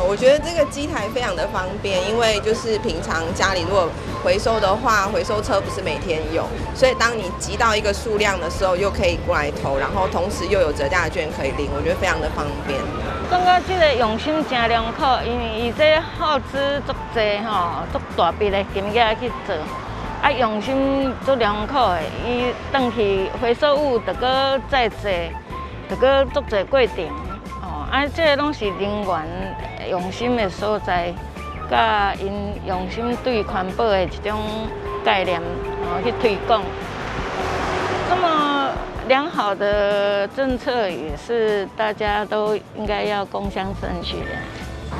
我觉得这个机台非常的方便，因为就是平常家里如果回收的话，回收车不是每天有，所以当你集到一个数量的时候，又可以过来投，然后同时又有折价券可以领，我觉得非常的方便。感觉这个用心真良苦，因为伊这耗资足济吼，足大笔的金额去做，用心足良苦的，伊转去回收物就搁再做，就搁足济过程。这个拢是人员用心的所在，甲因用心对环保的一种概念，去推广。这么良好的政策，也是大家都应该要共襄盛举的。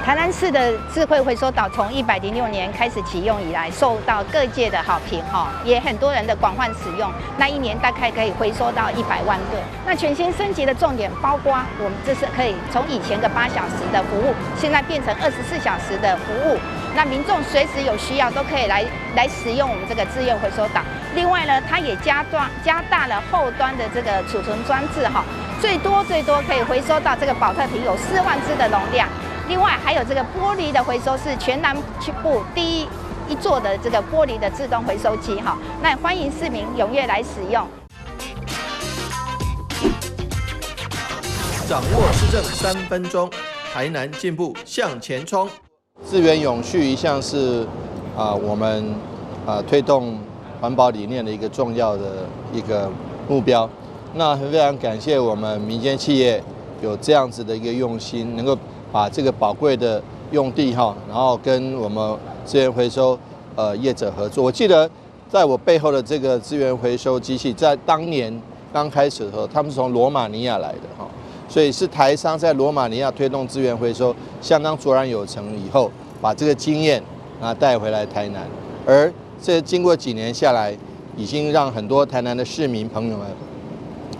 台南市的智慧回收岛从106年开始启用以来，受到各界的好评也很多人的广泛使用。那一年大概可以回收到100万个。那全新升级的重点包括，我们这是可以从以前的8小时的服务，现在变成24小时的服务。那民众随时有需要都可以来使用我们这个智慧回收岛。另外呢，它也加大了后端的这个储存装置最多可以回收到这个保特瓶有4万只的容量。另外还有这个玻璃的回收是全南部第一座的这个玻璃的自动回收机那欢迎市民踊跃来使用。掌握市政3分钟，台南进步向前冲。资源永续一向是我们推动环保理念的一个重要的一个目标。那非常感谢我们民间企业有这样子的一个用心，能够把这个宝贵的用地然后跟我们资源回收业者合作。我记得在我背后的这个资源回收机器，在当年刚开始的时候，他们是从罗马尼亚来的所以是台商在罗马尼亚推动资源回收，相当卓然有成以后，把这个经验带回来台南。而这经过几年下来，已经让很多台南的市民朋友们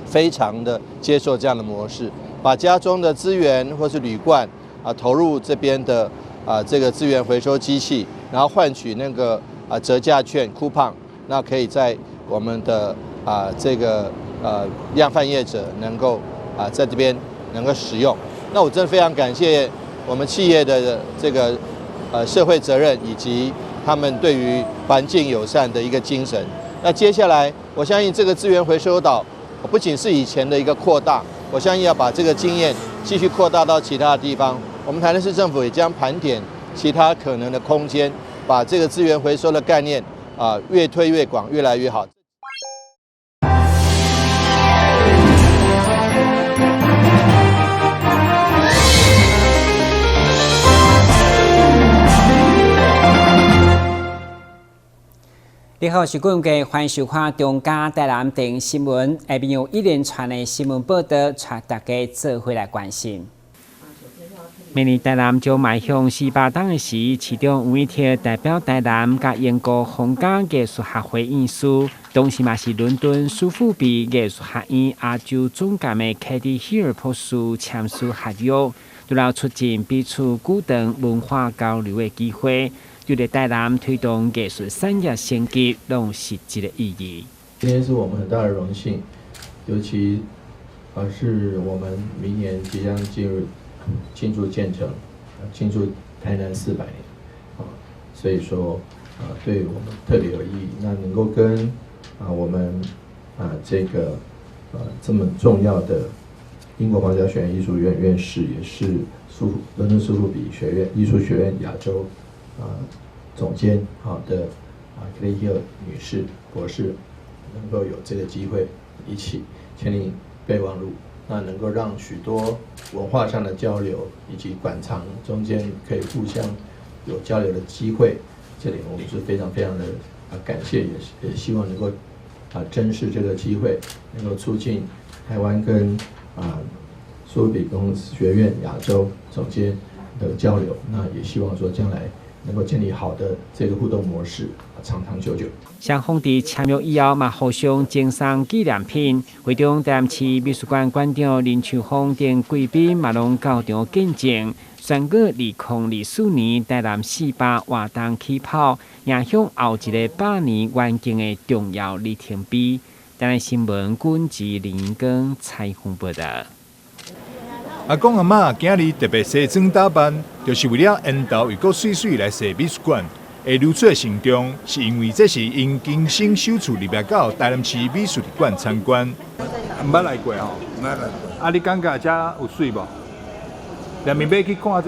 非常的接受这样的模式，把家中的资源或是铝罐投入这边的这个资源回收机器，然后换取那个折价券 coupon， 那可以在我们的这个量贩业者能够在这边能够使用。那我真的非常感谢我们企业的这个社会责任以及他们对于环境友善的一个精神。那接下来我相信这个资源回收岛不仅是以前的一个扩大，我相信要把这个经验继续扩大到其他的地方。我们台南市政府也将盘点其他可能的空间，把这个资源回收的概念越推越广，越来越好。你好，是各位欢迎收看中嘉台南电视新闻，下面有一连串的新闻报道，带大家做回来关心。明年台南就迈向18档的时，其中有一天代表台南甲英国皇家艺术学会演出，同时嘛是伦敦苏富比艺术学院亚洲总监的 Katie Hill 博士签署合约，除了促进彼此古长文化交流的机会。就在台南推动艺术产业升级，拢有实质的意义。今天是我们很大的荣幸，尤其是我们明年即将庆祝建成，庆祝台南400年所以说对我们特别有意义。那能够跟我们这个这么重要的英国皇家学院艺术院院士，也是伦敦苏富比学院艺术学院亚洲总监的Katie Hill 女士博士，能够有这个机会一起签订备忘录，那能够让许多文化上的交流以及馆藏中间可以互相有交流的机会，这里我们是非常非常的感谢，也希望能够珍视这个机会，能够促进台湾跟苏富比公学院亚洲总监的交流，那也希望说将来能够建立好的这个互动模式，长长久久。双方伫签约以后嘛，互相赠送纪念品。会中台南市美术馆馆长林秋芳等贵宾嘛拢到场见证。宣告2024年台南48活动起跑，迎向后一个100年远景的重要里程碑。台南新闻军及林根采访报道。阿公阿嬷今日特别西装打扮，就是为了引导又搁水水来踅美术馆。会流出的成中，是因为这是因今生首次入来到台南市美术馆参观。毋捌来过吼，毋捌来过。啊，你感觉遮有水无？连面要去看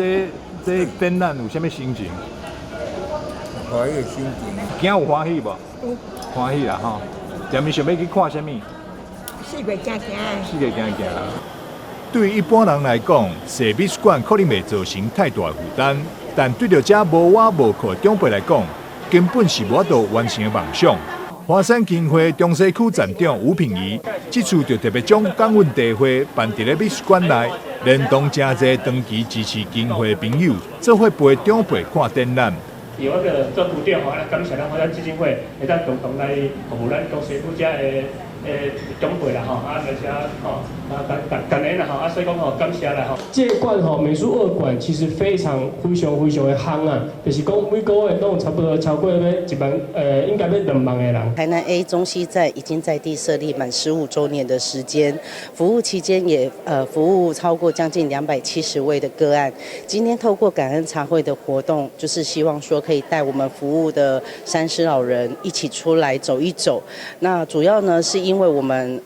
这展览有啥物心情？欢喜的心情。今有欢喜无？欢喜啦吼。连面想要去看啥物？四界行行。四界行行。对于一般人来讲，踅美术馆可能袂造成太大负担。但对着这无碗无裤的长辈来讲，根本是无法度完成的梦想。华山经会中西区站长吴品仪，这次就特别将港运大会办伫咧美术馆内，联动真侪长期支持经会的朋友，做伙陪长辈看展览。有那个做图店吼，感谢咱华山基金会会当共同来服务咱中西区遮的长辈啦吼，而且吼感恩啦吼，所以讲吼感谢啦吼。这馆吼美术二馆其实非常的夯啊，就是讲每个月都有差不多超过要1万应该要2万的人。台南 A 中西站已经在地设立满15周年的时间，服务期间也服务超过将近270位的个案。今天透过感恩茶会的活动，就是希望说可以带我们服务的山师老人一起出来走一走。那主要呢是因为我们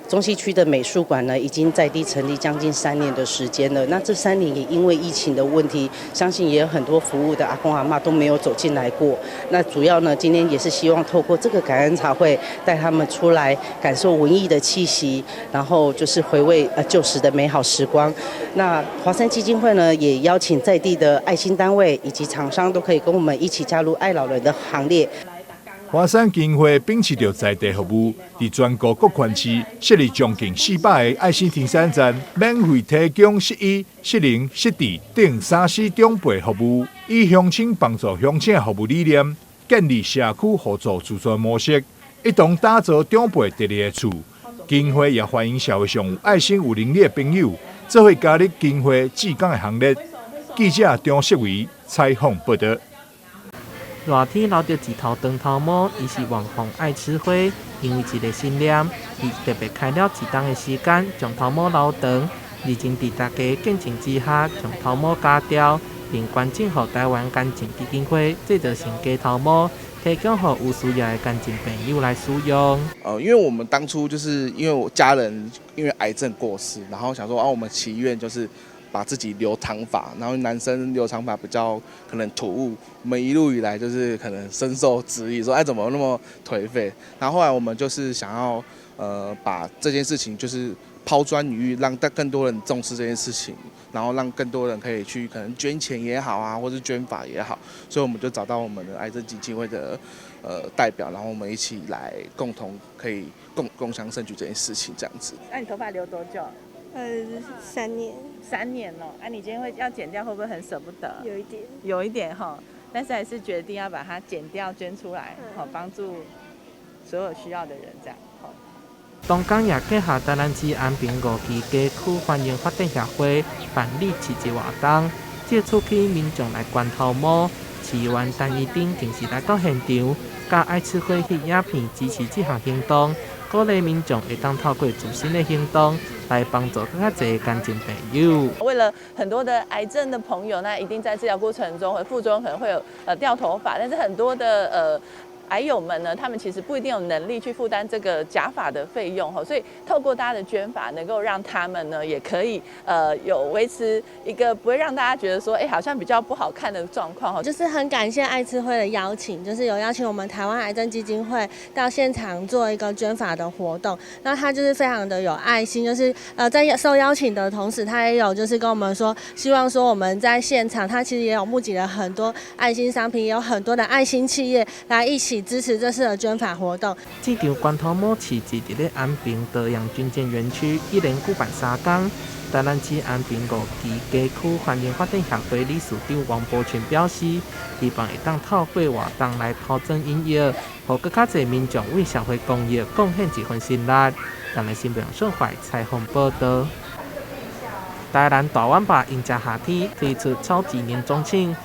中西区的美术馆呢，已经在地成立将近3年的时间了。那这3年也因为疫情的问题，相信也有很多服务的阿公阿嬷都没有走进来过。那主要呢，今天也是希望透过这个感恩茶会，带他们出来感受文艺的气息，然后就是回味旧时的美好时光。那华山基金会呢，也邀请在地的爱心单位以及厂商都可以跟我们一起加入爱老人的行列。华山经会秉持着在地服务，伫全国各县市设立将近400个爱心停山站，免费提供适医、适龄、适地等3C长辈服务，以乡亲帮助乡亲的服务理念，建立社区互助自助模式，一同打造长辈得力的厝。经会也欢迎社会上有爱心有能力的朋友，做伙加入经会志工的行列。记者张世伟采访报道。热天留着一头长头毛，伊是网红爱吃花，因为一个信念，伊特别开了一档的时间，将头毛留长，而今伫大家见证之下，将头毛加掉，并捐赠予台湾干净基金会，制作成假头毛，提供予有需要的干净朋友来使用。因为我们当初就是因为我家人因为癌症过世，然后想说我们祈愿就是把自己留长发，然后男生留长发比较可能突兀，我们一路以来就是可能深受质疑，说怎么那么颓废。然后后来我们就是想要把这件事情就是抛砖引玉，让更多人重视这件事情，然后让更多人可以去可能捐钱也好啊，或是捐发也好，所以我们就找到我们的癌症基金会的代表，然后我们一起来共同可以共襄盛举这件事情这样子。那你头发留多久？3年。3年哦，你今天要剪掉，会不会很舍不得？有一点哈，但是还是决定要把它剪掉捐出来，好帮助所有需要的人这样。东港也结合台南市安平5期街区欢迎发展协会办理市集活动，借促起民众来捐头毛。市员陈义丁平时来到现场，甲爱吃花翕影片支持这项行动。鼓励民众会当透过自身的行动来帮助更加侪干净朋友。为了很多的癌症的朋友，那一定在治疗过程中副作用可能会有掉头发，但是很多的癌友们呢，他们其实不一定有能力去负担这个假发的费用哈，所以透过大家的捐发，能够让他们呢也可以有维持一个不会让大家觉得说好像比较不好看的状况哈。就是很感谢爱吃会的邀请，就是有邀请我们台湾癌症基金会到现场做一个捐发的活动，那他就是非常的有爱心，就是在受邀请的同时，他也有就是跟我们说，希望说我们在现场，他其实也有募集了很多爱心商品，也有很多的爱心企业来一起支持这次的捐发活动。这场捐头毛市集伫咧安平德阳军舰园区一连举办3天。台南市安平5期街区欢迎发展协会理事长王柏群表示，希望会当透过活动来抛砖引玉，让更加侪民众为社会公益贡献一份心力。台南新闻顺怀采访报道。台南大碗爸迎接夏天推出超级年终庆。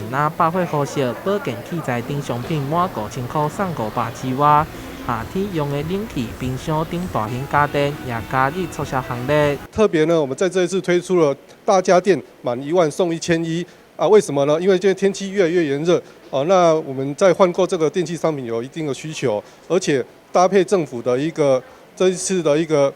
拿百货货色、保健器材等商品满5000块送500之外，夏天用的冷气、冰箱等大型家电也加入促销行列。特别呢，我们在这一次推出了大家电满1万送1100啊，为什么呢？因为现在天气越来越炎热啊，那我们在换购这个电器商品有一定的需求，而且搭配政府的这一次的一个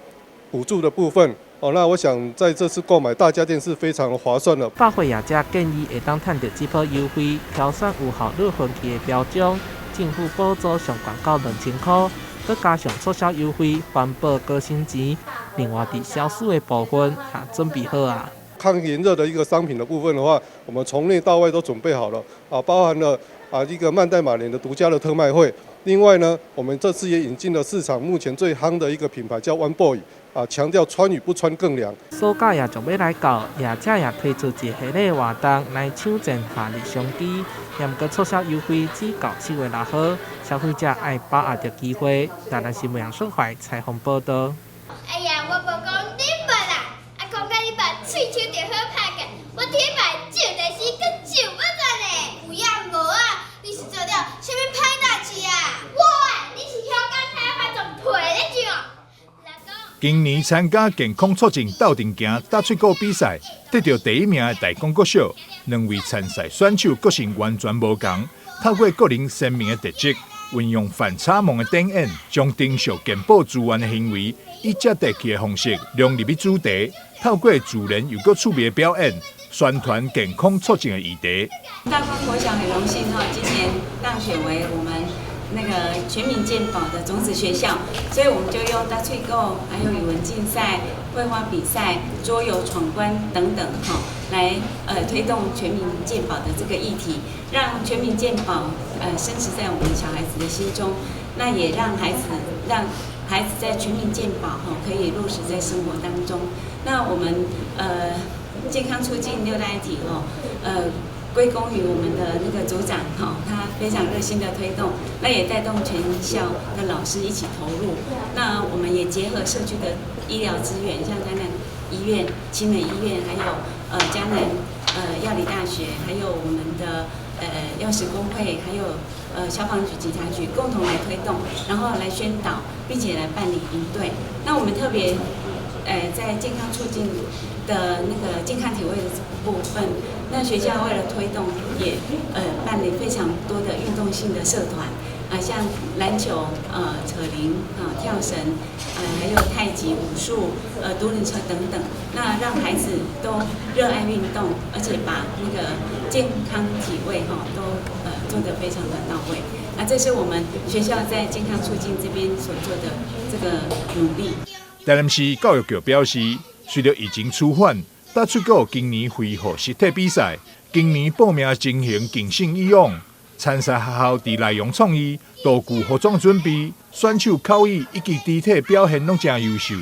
补助的部分。那我想在这次购买大家电是非常划算的。百货业者建议会当赚到这波优惠，挑选有效率分期的标章，政府补助上悬到2000块，再加上促销优惠、环保高薪钱。另外，在销售的部分也准备好啊。抗炎热的一个商品的部分的话，我们从内到外都准备好了啊，包含了一个曼黛玛莲的独家的特卖会。另外呢，我们这次也引进了市场目前最夯的一个品牌叫 One Boy。强调穿与不穿更凉。暑假也就要来到，业者也推出一系列活动来抢占夏日商机，也毋过促销优惠只到4月6号，消费者爱把握着机会。台南新闻杨顺怀采访报道。哎呀，我无讲你无啦，讲甲你爸喙手着好拍个，我第一摆就代志跟就不转嘞，有呀无啊？你是做了啥物歹代志啊？你是香港台发仲退咧就。今年参加健康促进斗阵行打出国比赛，得到第1名的大公国小，2位参赛选手个性完全无同，透过个人鲜明的特质，运用反差萌的展演，将珍惜健保资源的行为，以接地气的方式融入于主题，透过自然又够趣味的表演，宣传健康促进的议题。大光国小很荣幸今年当选为我们那个全民健保的种子学校，所以我们就用大吹购，还有语文竞赛、绘画比赛、桌游闯关等等来推动全民健保的这个议题，让全民健保深植在我们小孩子的心中，那也让孩子在全民健保可以落实在生活当中。那我们健康促进6大一体归功于我们的那个组长他非常热心的推动，那也带动全校的老师一起投入。那我们也结合社区的医疗资源，像台南医院、青美医院，还有嘉南药理大学，还有我们的药师工会，还有消防局、警察局共同来推动，然后来宣导，并且来办理营队。那我们特别在健康促进的那个健康体位的部分，那学校为了推动，也办理非常多的运动性的社团像篮球、扯铃、跳绳，还有太极、武术、独轮车等等。那让孩子都热爱运动，而且把那个健康体位都做得非常的到位。那这是我们学校在健康促进这边所做的这个努力。台南市教育局表示，随着疫情趋缓，打出国今年恢复实体比赛，今年报名情形更胜以往。参赛学校伫内容创意、道具服装准备、选手口语以及肢体表现拢真优秀，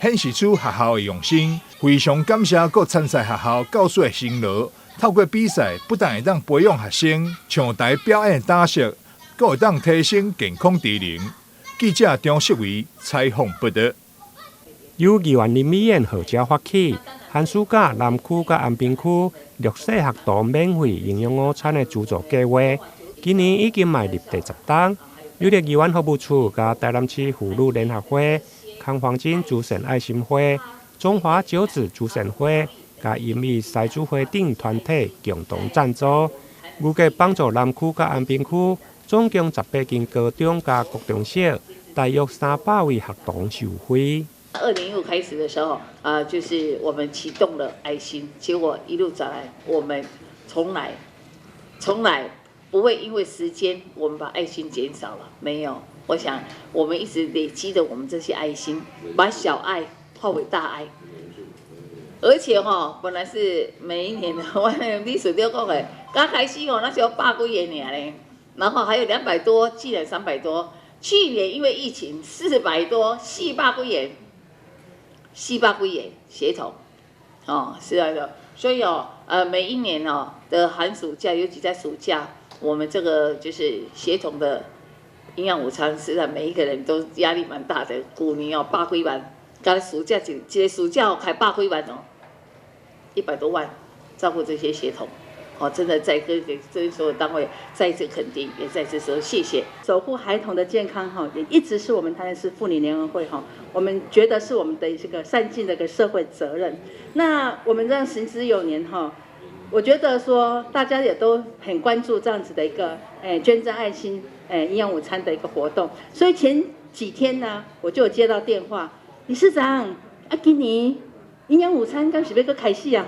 显示出学校的用心。非常感谢各参赛学校教师的辛劳，透过比赛不但会当培养学生唱台表演打识，更会当提升健康智能。记者张世伟采访报道。由议员林美燕号召发起，寒暑假南区甲安平区绿色学童免费营养午餐的资助计划，今年已经迈入第10档。有的议员服务处、甲台南市妇女联合会、康黄金慈善爱心会、中华九子慈善会、甲英语赛主会等团体共同赞助，预计帮助南区甲安平区总共18间高中甲国中小，大约300位学童受惠。2015开始的时候就是我们启动了爱心，结果一路走来，我们从来不会因为时间我们把爱心减少了，没有。我想我们一直累积的我们这些爱心，把小爱化为大爱。而且本来是每一年的，我历史都讲的，刚开始那时候100几个尔嘞，然后还有200多，竟然300多。去年因为疫情400多，400几个。400几个协同，是的，所以每一年的寒暑假，尤其在暑假，我们这个就是协同的营养午餐，实际上每一个人都压力蛮大的。去年100几万，刚才暑假一个暑假开100几万100多万，照顾这些协同，真的再给这所有单位再一次肯定，也再次说谢谢。守护孩童的健康也一直是我们台南市妇女联合会我们觉得是我们的这个善尽的一个社会责任。那我们这样行之有年我觉得说大家也都很关注这样子的一个捐赠爱心营养午餐的一个活动，所以前几天呢，我就有接到电话，理事长今年营养午餐刚是要开始敢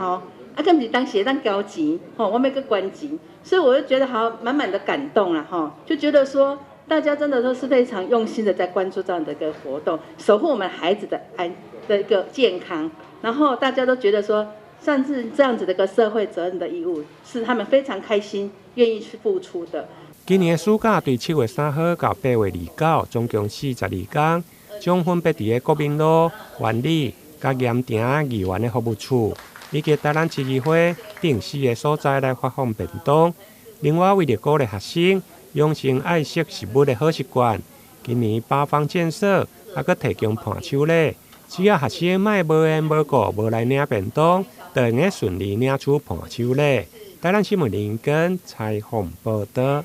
不是当时当交钱我们要关钱，所以我就觉得满满的感动啦就觉得说大家真的都是非常用心的在关注这样的一个活动，守护我们孩子的一个健康，然后大家都觉得说像是这样子的一个社会责任的义务，是他们非常开心愿意去付出的。今年的暑假对7月3号到8月29，总共42天，将分别伫国民路、湾里、甲盐埕议员的服务处，以及台南市议会等4个所在来发放便当。另外，为了鼓励学生养成爱惜食物的好习惯，今年8方建设还佫提供伴手礼，只要学生莫无缘无故无来领便当，就能够顺利领取伴手礼。台南新闻林根采访报道。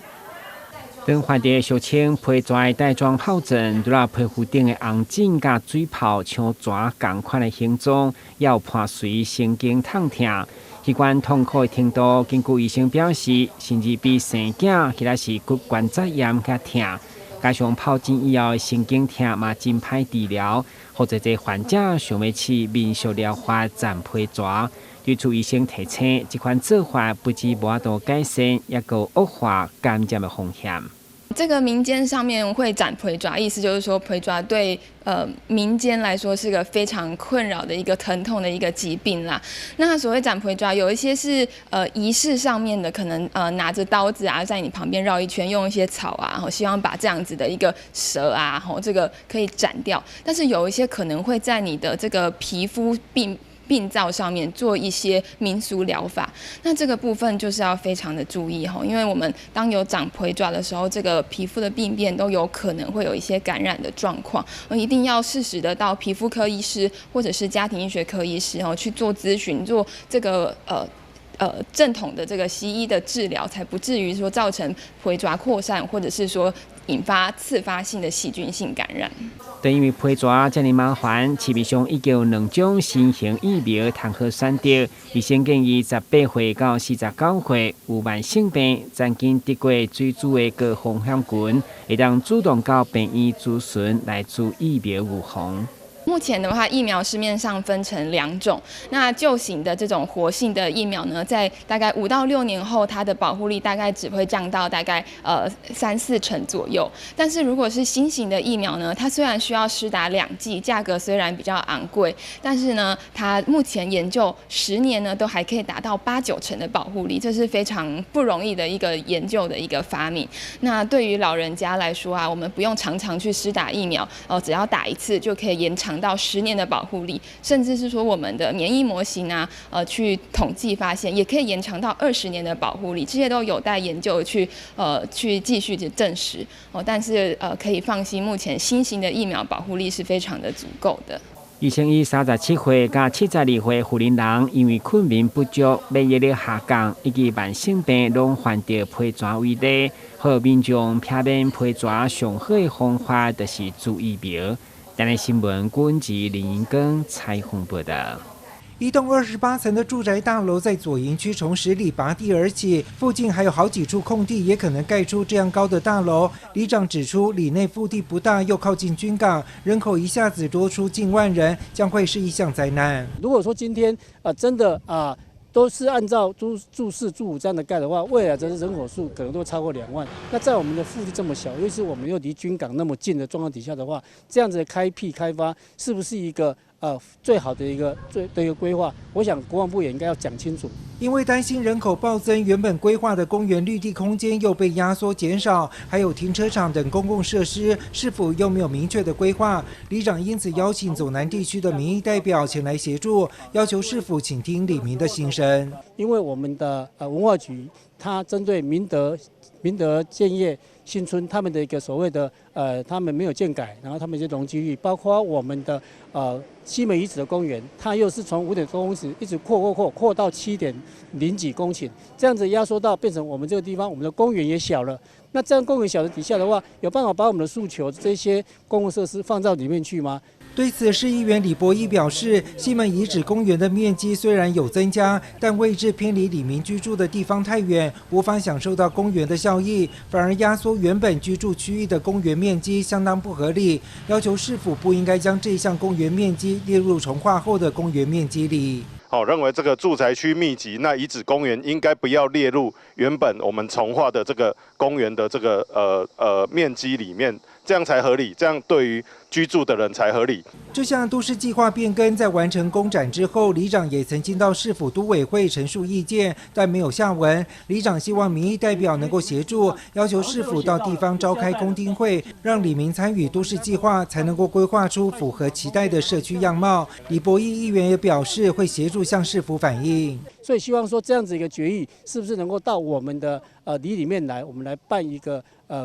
等环地小青皮蛇带状疱疹，除了皮肤顶的红疹甲水泡像蛇同款的形状，也有伴随神经痛痛。器官痛苦的程度，根据医生表示，甚至比生囝其他是骨关节炎较痛。加上疱疹以后的神经痛嘛真歹治疗，或者这患者想要去民俗疗法斩皮蛇。对此医生提醒，这款做法不止无法度改善，也有恶化感染的风险。这个民间上面会斩皮蛇，意思就是说皮蛇对民间来说是个非常困扰的一个疼痛的一个疾病啦。那所谓斩皮蛇，有一些是仪式上面的，可能拿着刀子在你旁边绕一圈，用一些草希望把这样子的一个蛇这个可以斩掉。但是有一些可能会在你的这个皮肤病灶上面做一些民俗疗法，那这个部分就是要非常的注意因为我们当有长皮蛇的时候，这个皮肤的病变都有可能会有一些感染的状况，一定要适时的到皮肤科医师或者是家庭医学科医师去做咨询，做这个正统的这个西医的治疗，才不至于说造成皮蛇扩散，或者是说引发次发性的细菌性感染。但因为皮蛇这么麻烦，市面上已经有2种新型疫苗通好选择。医生建议18岁到49岁有慢性病、曾经得过水煮的高风险群，会当主动到病院咨询来做疫苗预防。目前的话，疫苗市面上分成2种。那旧型的这种活性的疫苗呢，在大概5到6年后，它的保护力大概只会降到大概3-4成左右。但是如果是新型的疫苗呢，它虽然需要施打2剂，价格虽然比较昂贵，但是呢，它目前研究10年呢，都还可以达到8-9成的保护力，这是非常不容易的一个研究的一个发明。那对于老人家来说我们不用常常去施打疫苗，只要打1次就可以延长到10年的保护力，甚至是说我们的免疫模型去统计发现，也可以延长到20年的保护力，这些都有待研究去继续的证实但是可以放心，目前新型的疫苗保护力是非常的足够的。医生以37岁到72岁妇人人，因为困眠不足、免疫力下降以及慢性病，拢患着皮蛇为例，好民众避免皮蛇上好的方法就是注疫苗。台南新闻军籍林英根采访报道。一栋28层的住宅大楼在左营区从10里拔地而起，附近还有好几处空地，也可能盖出这样高的大楼。里长指出，里内腹地不大，又靠近军港，人口一下子多出近万人，将会是一项灾难。如果说今天真的都是按照住4、住5这样的盖的话，未来的人口数可能都超过2万。那在我们的腹地这么小，尤其是我们又离军港那么近的状况底下的话，这样子的开发是不是一个最好的一个规划？我想国防部也应该要讲清楚。因为担心人口暴增，原本规划的公园绿地空间又被压缩减少，还有停车场等公共设施是否又没有明确的规划？里长因此邀请左南地区的民意代表前来协助，要求市府倾听里民的心声。因为我们的文化局，它针对明德明德建业新村他们的一个所谓的他们没有建改，然后他们一些容积率，包括我们的西门遗址的公园，它又是从5.多公尺一直扩到7.0几公顷，这样子压缩到变成我们这个地方，我们的公园也小了。那这样公园小的底下的话，有办法把我们的诉求这些公共设施放到里面去吗？对此，市议员李博义表示，西门遗址公园的面积虽然有增加，但位置偏离里民居住的地方太远，无法享受到公园的效益，反而压缩原本居住区域的公园面积，相当不合理。要求市府不应该将这项公园面积列入重划后的公园面积里。认为这个住宅区密集，那遗址公园应该不要列入原本我们重划的这个公园的这个面积里面，这样才合理，这样对于居住的人才合理。这项都市计划变更在完成公展之后，里长也曾经到市府都委会陈述意见，但没有下文。里长希望民意代表能够协助，要求市府到地方召开公听会，让里民参与都市计划，才能够规划出符合期待的社区样貌。李博义议员也表示会协助向市府反映，所以希望说这样子一个决议是不是能够到我们的里面来，我们来办一个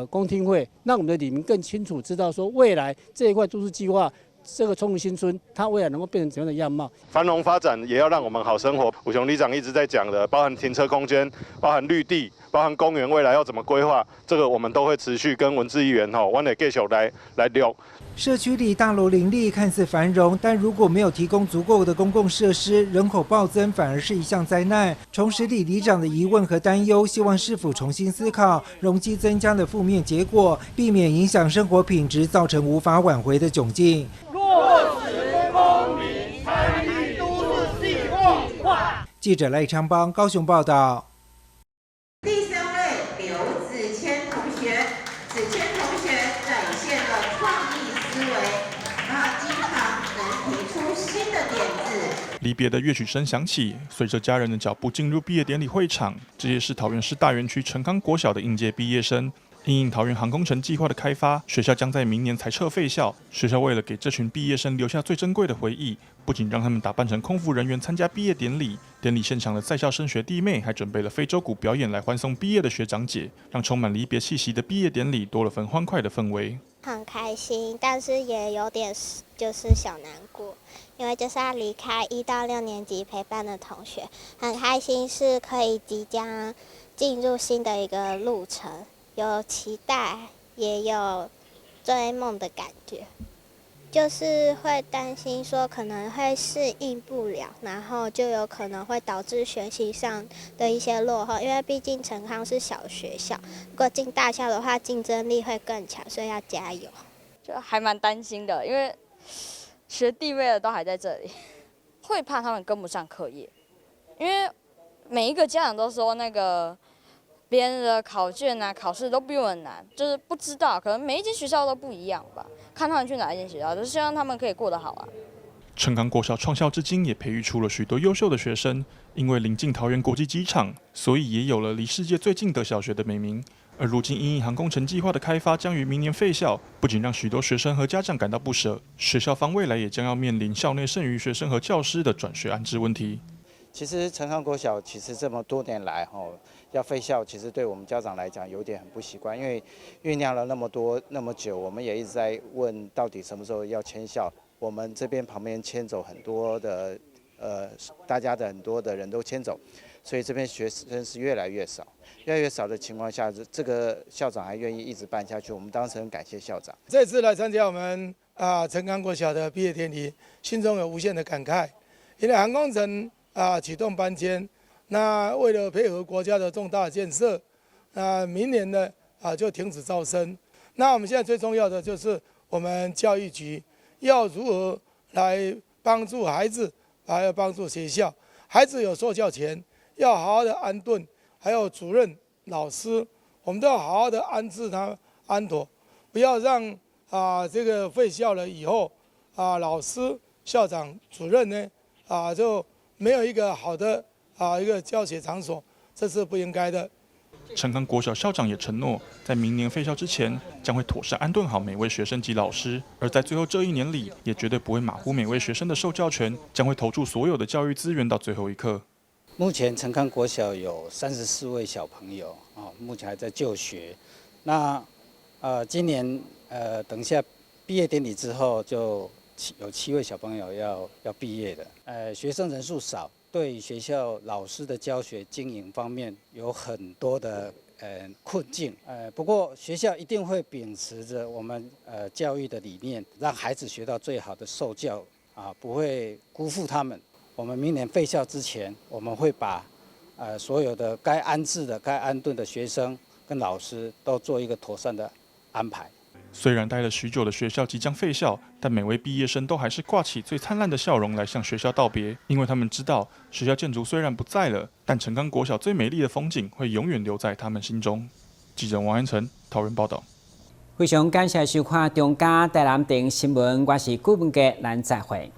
公听会，让我们的里民更清楚知道说未来这一块都市计划。这个冲新村，它未来能够变成怎样的样貌？繁荣发展也要让我们好生活。武雄里长一直在讲的，包含停车空间、包含绿地、包含公园未来要怎么规划，这个我们都会持续跟文字议员我们继续来聊。社区里大楼林立，看似繁荣，但如果没有提供足够的公共设施，人口暴增反而是一项灾难。重拾里长的疑问和担忧，希望市府重新思考容积增加的负面结果，避免影响生活品质，造成无法挽回的窘境。落实公民参与都市计划。记者赖昌邦高雄报道。第3位刘子谦同学，子谦同学展现了创意思维，他经常能提出新的点子。离别的乐曲声响起，随着家人的脚步进入毕业典礼会场，这些是桃园市大园区陈康国小的应届毕业生。因应桃园航空城计划的开发，学校将在明年裁撤废校。学校为了给这群毕业生留下最珍贵的回忆，不仅让他们打扮成空服人员参加毕业典礼，典礼现场的在校生学弟妹还准备了非洲鼓表演来欢送毕业的学长姐，让充满离别气息的毕业典礼多了份欢快的氛围。很开心，但是也有点就是小难过，因为就是要离开1到6年级陪伴的同学。很开心是可以即将进入新的一个路程。有期待，也有追梦的感觉，就是会担心说可能会适应不了，然后就有可能会导致学习上的一些落后，因为毕竟陈康是小学校，如果进大校的话，竞争力会更强，所以要加油。就还蛮担心的，因为学弟妹的都还在这里，会怕他们跟不上课业，因为每一个家长都说那个。别人的考卷啊、考试都比我们难，就是不知道，可能每一间学校都不一样吧，看他们去哪一间学校，就是希望他们可以过得好啊。陈康国小创校至今也培育出了许多优秀的学生，因为临近桃园国际机场，所以也有了离世界最近的小学的美名。而如今因应航空城计划的开发将于明年废校，不仅让许多学生和家长感到不舍，学校方未来也将要面临校内剩余学生和教师的转学安置问题。其实陈康国小其实这么多年来要废校，其实对我们家长来讲有点很不习惯，因为酝酿了那么久，我们也一直在问到底什么时候要迁校。我们这边旁边迁走很多的大家的很多的人都迁走，所以这边学生是越来越少的情况下，这个校长还愿意一直办下去，我们当时很感谢校长。这次来参加我们陈康国小的毕业典礼，心中有无限的感慨，因为航空城启动搬迁，那为了配合国家的重大建设，明年呢就停止招生。那我们现在最重要的就是我们教育局要如何来帮助孩子，还要帮助学校。孩子有受教权，要好好的安顿，还有主任、老师，我们都要好好的安置他安妥，不要让这个废校了以后老师、校长、主任呢就没有一个好的一个教学场所，这是不应该的。陈康国小校长也承诺，在明年废校之前，将会妥善安顿好每位学生及老师，而在最后这1年里，也绝对不会马虎每位学生的受教权，将会投注所有的教育资源到最后一刻。目前陈康国小有34位小朋友目前还在就学。那今年等一下毕业典礼之后，就有7位小朋友要毕业的。学生人数少，对学校老师的教学经营方面有很多的困境。不过学校一定会秉持着我们教育的理念，让孩子学到最好的受教不会辜负他们。我们明年废校之前，我们会把所有的该安置的、该安顿的学生跟老师都做一个妥善的安排。虽然待了许久的学校即将废校，但每位毕业生都还是挂起最灿烂的笑容来向学校道别，因为他们知道学校建筑虽然不在了，但陈冈国小最美丽的风景会永远留在他们心中。记者王安成桃园报道。非常感谢收看中嘉台南电新闻，我是顾文杰，咱再会。